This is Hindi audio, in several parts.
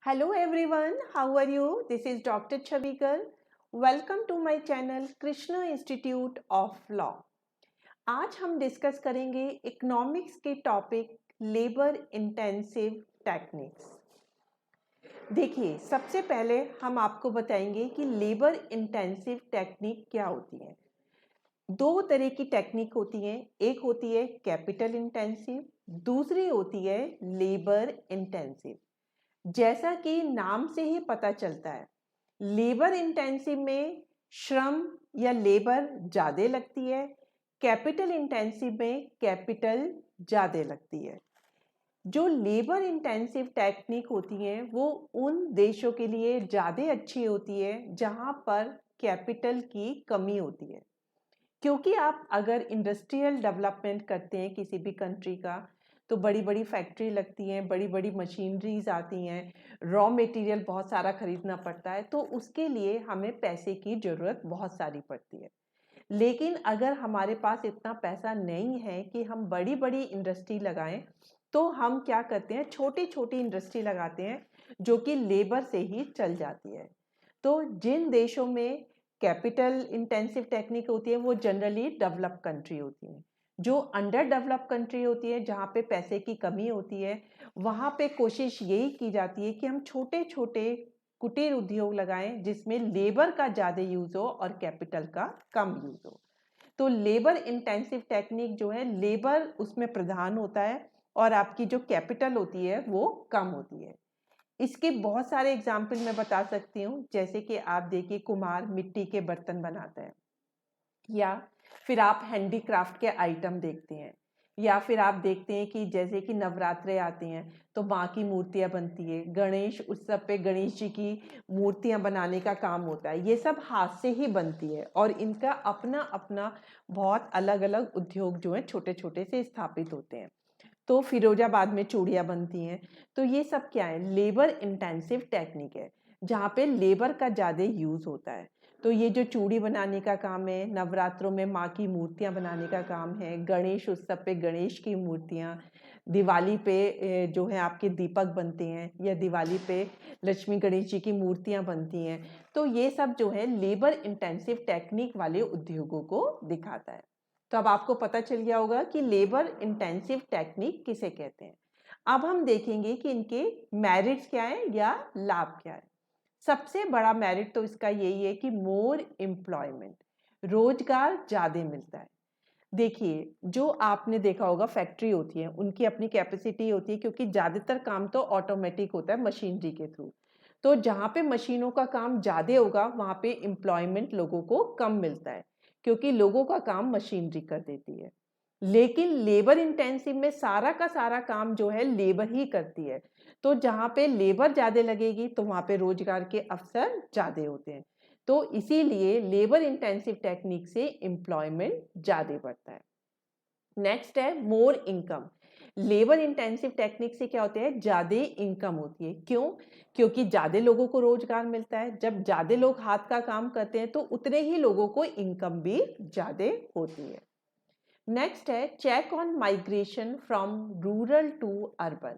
Hello everyone, how are you? This is Dr. Chavikar. Welcome to my channel Krishna Institute of Law. आज हम डिस्कस करेंगे इकोनॉमिक्स के टॉपिक लेबर इंटेंसिव टेक्निक्स। देखिए, सबसे पहले हम आपको बताएंगे कि लेबर इंटेंसिव टेक्निक क्या होती है। दो तरह की टेक्निक होती हैं, एक होती है कैपिटल इंटेंसिव, दूसरी होती है लेबर इंटेंसिव। जैसा कि नाम से ही पता चलता है, लेबर इंटेंसिव में श्रम या लेबर ज़्यादा लगती है, कैपिटल इंटेंसिव में कैपिटल ज़्यादा लगती है। जो लेबर इंटेंसिव टेक्निक होती हैं वो उन देशों के लिए ज़्यादा अच्छी होती है जहाँ पर कैपिटल की कमी होती है, क्योंकि आप अगर इंडस्ट्रियल डेवलपमेंट करते हैं किसी भी कंट्री का तो बड़ी बड़ी फैक्ट्री लगती हैं, बड़ी बड़ी मशीनरीज आती हैं, रॉ मटेरियल बहुत सारा खरीदना पड़ता है, तो उसके लिए हमें पैसे की ज़रूरत बहुत सारी पड़ती है। लेकिन अगर हमारे पास इतना पैसा नहीं है कि हम बड़ी बड़ी इंडस्ट्री लगाएं, तो हम क्या करते हैं, छोटी छोटी इंडस्ट्री लगाते हैं जो कि लेबर से ही चल जाती है। तो जिन देशों में कैपिटल इंटेंसिव टेक्निक होती है वो जनरली डेवलप कंट्री होती हैं। जो अंडर डेवलप कंट्री होती है, जहाँ पे पैसे की कमी होती है, वहाँ पे कोशिश यही की जाती है कि हम छोटे छोटे कुटीर उद्योग लगाएं जिसमें लेबर का ज़्यादा यूज़ हो और कैपिटल का कम यूज़ हो। तो लेबर इंटेंसिव टेक्निक जो है, लेबर उसमें प्रधान होता है और आपकी जो कैपिटल होती है वो कम होती है। इसके बहुत सारे एग्जाम्पल मैं बता सकती हूँ, जैसे कि आप देखिए, कुम्हार मिट्टी के बर्तन बनाता है, या फिर आप हैंडीक्राफ्ट के आइटम देखते हैं, या फिर आप देखते हैं कि जैसे कि नवरात्रे आते हैं तो माँ की मूर्तियाँ बनती है, गणेश उत्सव पे गणेश जी की मूर्तियाँ बनाने का काम होता है। ये सब हाथ से ही बनती है और इनका अपना अपना बहुत अलग अलग उद्योग जो है छोटे छोटे से स्थापित होते हैं। तो फिरोजाबाद में चूड़ियाँ बनती हैं। तो ये सब क्या है, लेबर इंटेंसिव टेक्निक है जहाँ पे लेबर का ज़्यादा यूज़ होता है। तो ये जो चूड़ी बनाने का काम है, नवरात्रों में माँ की मूर्तियाँ बनाने का काम है, गणेश उत्सव पे गणेश की मूर्तियाँ, दिवाली पे जो है आपके दीपक बनते हैं, या दिवाली पे लक्ष्मी गणेश जी की मूर्तियाँ बनती हैं। तो ये सब जो है लेबर इंटेंसिव टेक्निक वाले उद्योगों को दिखाता है। तो अब आपको पता चल गया होगा कि लेबर इंटेंसिव टेक्निक किसे कहते हैं। अब हम देखेंगे कि इनके मेरिट्स क्या है या लाभ क्या है। सबसे बड़ा मेरिट तो इसका यही है कि मोर एम्प्लॉयमेंट, रोजगार ज़्यादा मिलता है। देखिए, जो आपने देखा होगा फैक्ट्री होती है, उनकी अपनी कैपेसिटी होती है, क्योंकि ज़्यादातर काम तो ऑटोमेटिक होता है मशीनरी के थ्रू। तो जहाँ पे मशीनों का काम ज़्यादा होगा वहाँ पे एम्प्लॉयमेंट लोगों को कम मिलता है, क्योंकि लोगों का काम मशीनरी कर देती है। लेकिन लेबर इंटेंसिव में सारा का सारा काम जो है लेबर ही करती है। तो जहाँ पे लेबर ज़्यादा लगेगी तो वहाँ पे रोजगार के अवसर ज़्यादा होते हैं। तो इसीलिए लेबर इंटेंसिव टेक्निक से एम्प्लॉयमेंट ज़्यादा बढ़ता है। नेक्स्ट है more income. Labour intensive technique से क्या होता है, ज़्यादा इनकम होती है। क्यों? क्योंकि ज़्यादा लोगों को रोजगार मिलता है। जब ज़्यादा लोग हाथ का काम करते हैं तो उतने ही लोगों को इनकम भी ज़्यादा होती है। नेक्स्ट है check on migration from rural to urban,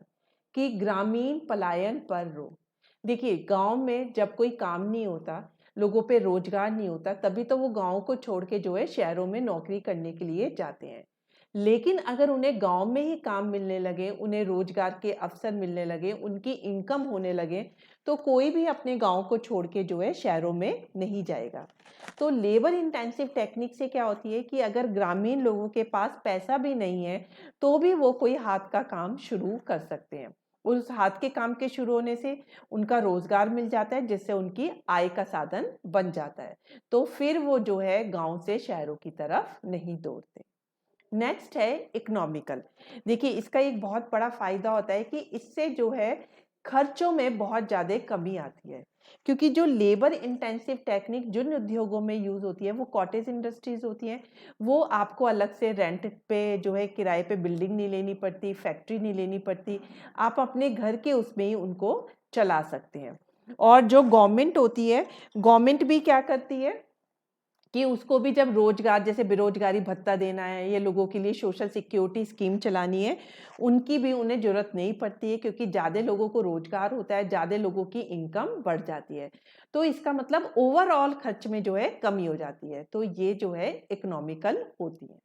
कि ग्रामीण पलायन पर रोक। देखिए, गांव में जब कोई काम नहीं होता, लोगों पे रोजगार नहीं होता, तभी तो वो गांव को छोड़ के जो है शहरों में नौकरी करने के लिए जाते हैं। लेकिन अगर उन्हें गांव में ही काम मिलने लगे, उन्हें रोजगार के अवसर मिलने लगे, उनकी इनकम होने लगे, तो कोई भी अपने गांव को छोड़ के जो है शहरों में नहीं जाएगा। तो लेबर इंटेंसिव टेक्निक से क्या होती है कि अगर ग्रामीण लोगों के पास पैसा भी नहीं है तो भी वो कोई हाथ का काम शुरू कर सकते हैं। उस हाथ के काम के शुरू होने से उनका रोजगार मिल जाता है, जिससे उनकी आय का साधन बन जाता है। तो फिर वो जो है गांव से शहरों की तरफ नहीं दौड़ते। नेक्स्ट है इकोनॉमिकल। देखिए, इसका एक बहुत बड़ा फायदा होता है कि इससे जो है खर्चों में बहुत ज़्यादा कमी आती है, क्योंकि जो लेबर इंटेंसिव टेक्निक जिन उद्योगों में यूज़ होती है वो कॉटेज इंडस्ट्रीज होती हैं। वो आपको अलग से रेंट पे जो है किराए पे बिल्डिंग नहीं लेनी पड़ती, फैक्ट्री नहीं लेनी पड़ती, आप अपने घर के उसमें ही उनको चला सकते हैं। और जो गवर्नमेंट होती है, गवर्नमेंट भी क्या करती है, कि उसको भी जब रोजगार जैसे बेरोजगारी भत्ता देना है या लोगों के लिए सोशल सिक्योरिटी स्कीम चलानी है, उनकी भी उन्हें जरूरत नहीं पड़ती है, क्योंकि ज़्यादा लोगों को रोजगार होता है, ज़्यादा लोगों की इनकम बढ़ जाती है। तो इसका मतलब ओवरऑल खर्च में जो है कमी हो जाती है। तो ये जो है इकोनॉमिकल होती है।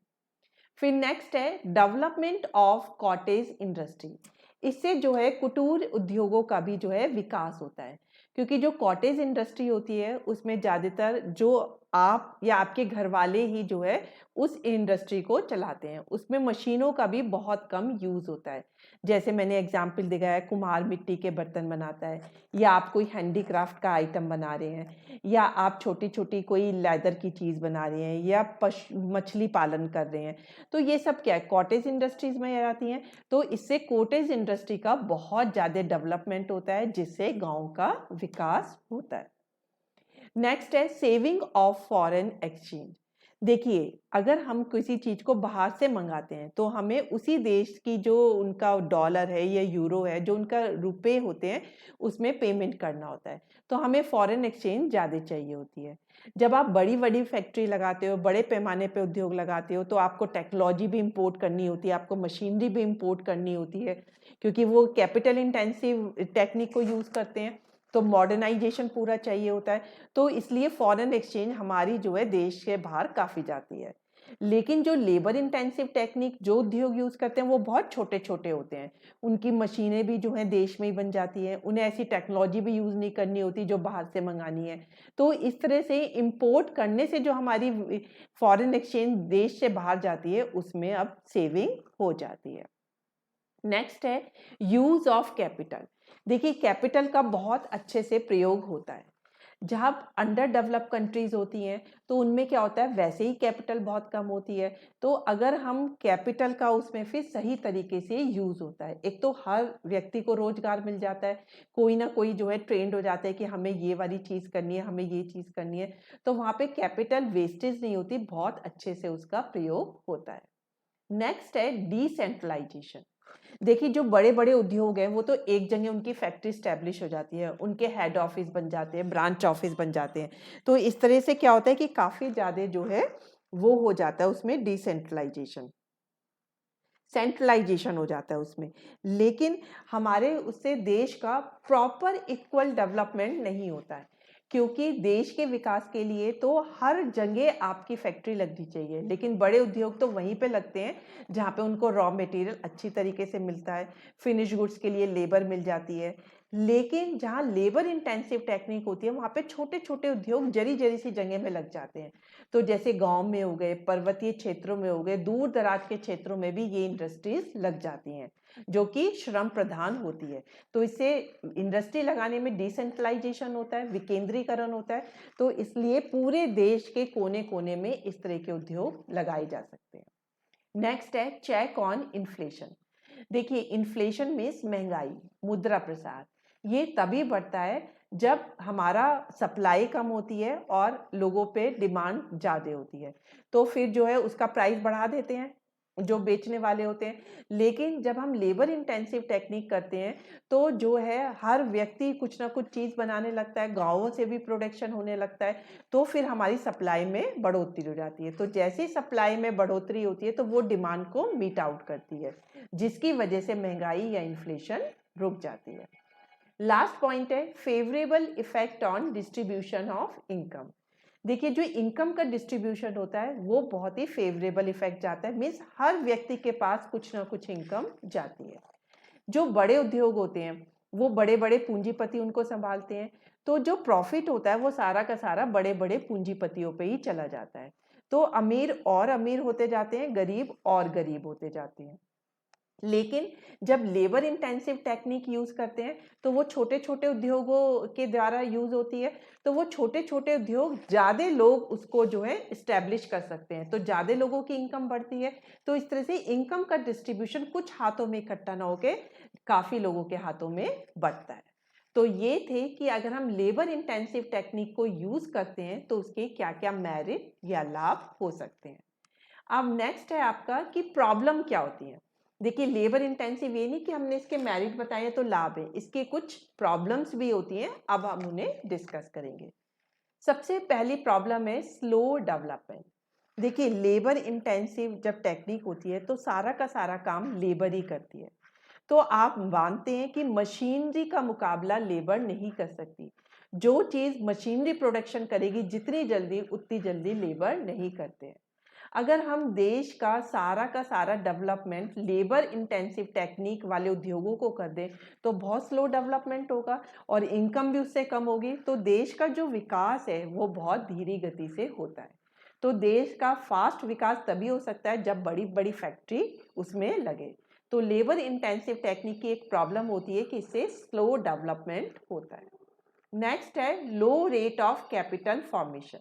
फिर नेक्स्ट है डेवलपमेंट ऑफ कॉटेज इंडस्ट्री। इससे जो है कुटीर उद्योगों का भी जो है विकास होता है, क्योंकि जो कॉटेज इंडस्ट्री होती है उसमें ज़्यादातर जो आप या आपके घर वाले ही जो है उस इंडस्ट्री को चलाते हैं। उसमें मशीनों का भी बहुत कम यूज़ होता है। जैसे मैंने एग्जाम्पल दिखाया है, कुम्हार मिट्टी के बर्तन बनाता है, या आप कोई हैंडीक्राफ्ट का आइटम बना रहे हैं, या आप छोटी छोटी कोई लेदर की चीज़ बना रहे हैं, या मछली पालन कर रहे हैं। तो ये सब क्या है, कॉटेज इंडस्ट्रीज में आती हैं। तो इससे कॉटेज इंडस्ट्री का बहुत ज़्यादा डेवलपमेंट होता है, जिससे गांव का विकास होता है। नेक्स्ट है सेविंग ऑफ फॉरेन एक्सचेंज। देखिए, अगर हम किसी चीज को बाहर से मंगाते हैं तो हमें उसी देश की जो उनका डॉलर है या यूरो है, जो उनका रुपए होते हैं, उसमें पेमेंट करना होता है। तो हमें फॉरेन एक्सचेंज ज़्यादा चाहिए होती है। जब आप बड़ी बड़ी फैक्ट्री लगाते हो, बड़े पैमाने पे उद्योग लगाते हो, तो आपको टेक्नोलॉजी भी इंपोर्ट करनी होती है, आपको मशीनरी भी इंपोर्ट करनी होती है, क्योंकि वो कैपिटल इंटेंसिव टेक्निक को यूज़ करते हैं। तो मॉडर्नाइजेशन पूरा चाहिए होता है। तो इसलिए फॉरेन एक्सचेंज हमारी जो है देश के बाहर काफ़ी जाती है। लेकिन जो लेबर इंटेंसिव टेक्निक जो उद्योग यूज़ करते हैं वो बहुत छोटे छोटे होते हैं। उनकी मशीनें भी जो हैं देश में ही बन जाती हैं, उन्हें ऐसी टेक्नोलॉजी भी यूज़ नहीं करनी होती जो बाहर से मंगानी है। तो इस तरह से इंपोर्ट करने से जो हमारी फॉरेन एक्सचेंज देश से बाहर जाती है, उसमें अब सेविंग हो जाती है। नेक्स्ट है यूज ऑफ कैपिटल। देखिए, कैपिटल का बहुत अच्छे से प्रयोग होता है। जहाँ अंडर डेवलप कंट्रीज होती हैं तो उनमें क्या होता है, वैसे ही कैपिटल बहुत कम होती है। तो अगर हम कैपिटल का उसमें फिर सही तरीके से यूज होता है, एक तो हर व्यक्ति को रोजगार मिल जाता है, कोई ना कोई जो है ट्रेंड हो जाता है कि हमें ये वाली चीज करनी है, हमें ये चीज करनी है। तो वहां पे कैपिटल वेस्टेज नहीं होती, बहुत अच्छे से उसका प्रयोग होता है। नेक्स्ट है डिसेंट्रलाइजेशन। देखिए, जो बड़े बड़े उद्योग हैं वो तो एक जगह उनकी फैक्ट्री स्टैब्लिश हो जाती है, उनके हेड ऑफिस बन जाते हैं, ब्रांच ऑफिस बन जाते हैं। तो इस तरह से क्या होता है कि काफ़ी ज़्यादा जो है वो हो जाता है उसमें डिसेंट्रलाइजेशन, सेंट्रलाइजेशन हो जाता है उसमें। लेकिन हमारे उससे देश का प्रॉपर इक्वल डेवलपमेंट नहीं होता है, क्योंकि देश के विकास के लिए तो हर जगह आपकी फैक्ट्री लगनी चाहिए, लेकिन बड़े उद्योग तो वहीं पे लगते हैं जहाँ पे उनको रॉ मटेरियल अच्छी तरीके से मिलता है, फिनिश गुड्स के लिए लेबर मिल जाती है। लेकिन जहाँ लेबर इंटेंसिव टेक्निक होती है वहाँ पे छोटे छोटे उद्योग जरी जरी सी जगह में लग जाते हैं। तो जैसे गांव में हो गए, पर्वतीय क्षेत्रों में हो गए, दूर दराज के क्षेत्रों में भी ये इंडस्ट्रीज लग जाती हैं, जो कि श्रम प्रधान होती है। तो इससे इंडस्ट्री लगाने में डिसेंट्रलाइजेशन होता है, विकेंद्रीकरण होता है। तो इसलिए पूरे देश के कोने कोने में इस तरह के उद्योग लगाए जा सकते हैं। नेक्स्ट है चेक ऑन इन्फ्लेशन। देखिए, इन्फ्लेशन मीन्स महंगाई, मुद्रा प्रसार। ये तभी बढ़ता है जब हमारा सप्लाई कम होती है और लोगों पे डिमांड ज़्यादा होती है। तो फिर जो है उसका प्राइस बढ़ा देते हैं जो बेचने वाले होते हैं। लेकिन जब हम लेबर इंटेंसिव टेक्निक करते हैं तो जो है हर व्यक्ति कुछ ना कुछ चीज़ बनाने लगता है, गाँवों से भी प्रोडक्शन होने लगता है। तो फिर हमारी सप्लाई में बढ़ोतरी हो जाती है। तो जैसे ही सप्लाई में बढ़ोतरी होती है तो वो डिमांड को मीट आउट करती है, जिसकी वजह से महंगाई या इन्फ्लेशन रुक जाती है। लास्ट पॉइंट है favourable effect on distribution of income. देखिए, जो इनकम का डिस्ट्रीब्यूशन होता है वो बहुत ही फेवरेबल इफेक्ट जाता है, मीन्स हर व्यक्ति के पास कुछ ना कुछ इनकम जाती है। जो बड़े उद्योग होते हैं वो बड़े बड़े पूंजीपति उनको संभालते हैं। तो जो प्रॉफिट होता है वो सारा का सारा बड़े बड़े पूंजीपतियों पे ही चला जाता है। तो अमीर और अमीर होते जाते हैं, गरीब और गरीब होते जाते हैं। लेकिन जब लेबर इंटेंसिव टेक्निक यूज करते हैं तो वो छोटे छोटे उद्योगों के द्वारा यूज होती है। तो वो छोटे छोटे उद्योग ज्यादा लोग उसको जो है स्टैब्लिश कर सकते हैं, तो ज्यादा लोगों की इनकम बढ़ती है। तो इस तरह से इनकम का डिस्ट्रीब्यूशन कुछ हाथों में इकट्ठा ना होके काफी लोगों के हाथों में बढ़ता है। तो ये थे कि अगर हम लेबर इंटेंसिव टेक्निक को यूज करते हैं तो उसके क्या क्या मेरिट या लाभ हो सकते हैं। अब नेक्स्ट है आपका कि प्रॉब्लम क्या होती है। देखिए, लेबर इंटेंसिव ये नहीं कि हमने इसके मेरिट बताए तो लाभ है, इसके कुछ प्रॉब्लम्स भी होती हैं, अब हम उन्हें डिस्कस करेंगे। सबसे पहली प्रॉब्लम है स्लो डेवलपमेंट। देखिए, लेबर इंटेंसिव जब टेक्निक होती है तो सारा का सारा काम लेबर ही करती है। तो आप मानते हैं कि मशीनरी का मुकाबला लेबर नहीं कर सकती। जो चीज़ मशीनरी प्रोडक्शन करेगी जितनी जल्दी, उतनी जल्दी लेबर नहीं करते हैं। अगर हम देश का सारा डेवलपमेंट लेबर इंटेंसिव टेक्निक वाले उद्योगों को कर दें तो बहुत स्लो डेवलपमेंट होगा और इनकम भी उससे कम होगी। तो देश का जो विकास है वो बहुत धीमी गति से होता है। तो देश का फास्ट विकास तभी हो सकता है जब बड़ी बड़ी फैक्ट्री उसमें लगे। तो लेबर इंटेंसिव टेक्निक की एक प्रॉब्लम होती है कि इससे स्लो डेवलपमेंट होता है। नेक्स्ट है लो रेट ऑफ कैपिटल फॉर्मेशन।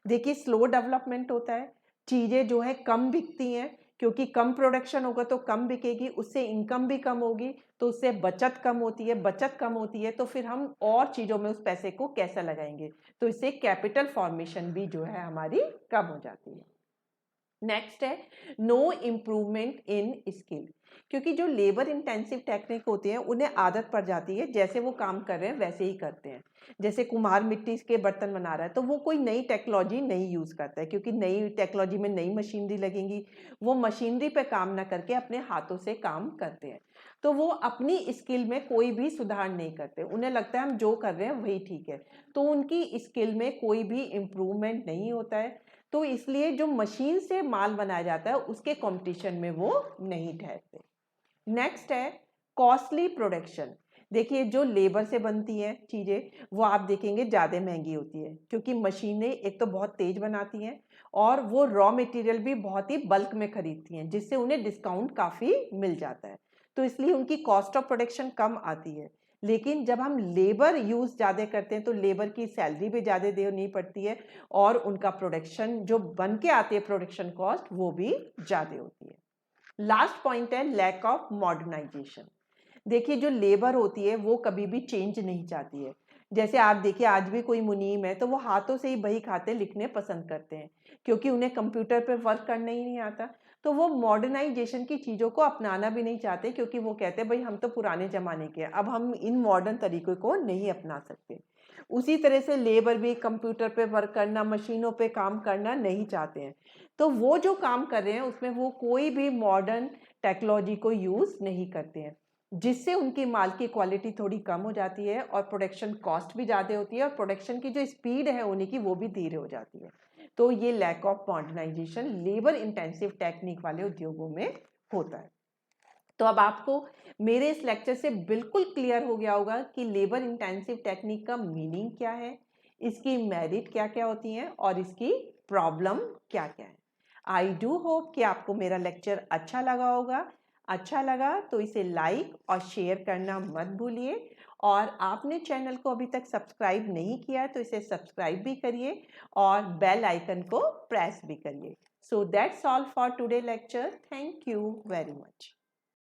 देखिए, स्लो डेवलपमेंट होता है, चीज़ें जो है कम बिकती हैं, क्योंकि कम प्रोडक्शन होगा तो कम बिकेगी, उससे इनकम भी कम होगी, तो उससे बचत कम होती है, बचत कम होती है तो फिर हम और चीज़ों में उस पैसे को कैसे लगाएंगे, तो इससे कैपिटल फॉर्मेशन भी जो है हमारी कम हो जाती है। नेक्स्ट है नो इम्प्रूवमेंट इन स्किल। क्योंकि जो लेबर इंटेंसिव टेक्निक होती है उन्हें आदत पड़ जाती है, जैसे वो काम कर रहे हैं वैसे ही करते हैं। जैसे कुम्हार मिट्टी के बर्तन बना रहा है तो वो कोई नई टेक्नोलॉजी नहीं यूज़ करता है, क्योंकि नई टेक्नोलॉजी में नई मशीनरी लगेंगी। वो मशीनरी पे काम ना करके अपने हाथों से काम करते हैं। तो वो अपनी स्किल में कोई भी सुधार नहीं करते, उन्हें लगता है हम जो कर रहे हैं वही ठीक है। तो उनकी स्किल में कोई भी इम्प्रूवमेंट नहीं होता है। तो इसलिए जो मशीन से माल बनाया जाता है उसके कंपटीशन में वो नहीं ठहरते। नेक्स्ट है कॉस्टली प्रोडक्शन। देखिए, जो लेबर से बनती हैं चीज़ें वो आप देखेंगे ज़्यादा महंगी होती है, क्योंकि मशीनें एक तो बहुत तेज़ बनाती हैं और वो रॉ मटेरियल भी बहुत ही बल्क में खरीदती हैं, जिससे उन्हें डिस्काउंट काफ़ी मिल जाता है। तो इसलिए उनकी कॉस्ट ऑफ प्रोडक्शन कम आती है। लेकिन जब हम लेबर यूज़ ज़्यादा करते हैं तो लेबर की सैलरी भी ज़्यादा देनी पड़ती है और उनका प्रोडक्शन जो बन के आती है प्रोडक्शन कॉस्ट वो भी ज़्यादा होती है। लास्ट पॉइंट है लैक ऑफ मॉडर्नाइजेशन। देखिए, जो लेबर होती है वो कभी भी चेंज नहीं चाहती है। जैसे आप देखिए, आज भी कोई मुनीम है तो वो हाथों से ही बही खाते लिखने पसंद करते हैं, क्योंकि उन्हें कंप्यूटर पे वर्क करना ही नहीं आता। तो वो मॉडर्नाइजेशन की चीज़ों को अपनाना भी नहीं चाहते, क्योंकि वो कहते हैं भाई हम तो पुराने ज़माने के हैं, अब हम इन मॉडर्न तरीक़ों को नहीं अपना सकते। उसी तरह से लेबर भी कंप्यूटर पे वर्क करना, मशीनों पे काम करना नहीं चाहते हैं। तो वो जो काम कर रहे हैं उसमें वो कोई भी मॉडर्न टेक्नोलॉजी को यूज़ नहीं करते हैं, जिससे उनकी माल की क्वालिटी थोड़ी कम हो जाती है और प्रोडक्शन कॉस्ट भी ज़्यादा होती है और प्रोडक्शन की जो स्पीड है होने की वो भी धीरे हो जाती है। तो ये lack of modernisation labour intensive technique वाले उद्योगों में होता है। तो अब आपको मेरे इस लेक्चर से बिल्कुल क्लियर हो गया होगा कि लेबर इंटेंसिव टेक्निक का मीनिंग क्या है, इसकी मेरिट क्या क्या होती हैं और इसकी प्रॉब्लम क्या क्या है। आई डू होप कि आपको मेरा लेक्चर अच्छा लगा होगा। अच्छा लगा तो इसे लाइक और शेयर करना मत भूलिए, और आपने चैनल को अभी तक सब्सक्राइब नहीं किया है तो इसे सब्सक्राइब भी करिए और बेल आइकन को प्रेस भी करिए। So that's all for today lecture. Thank you very much.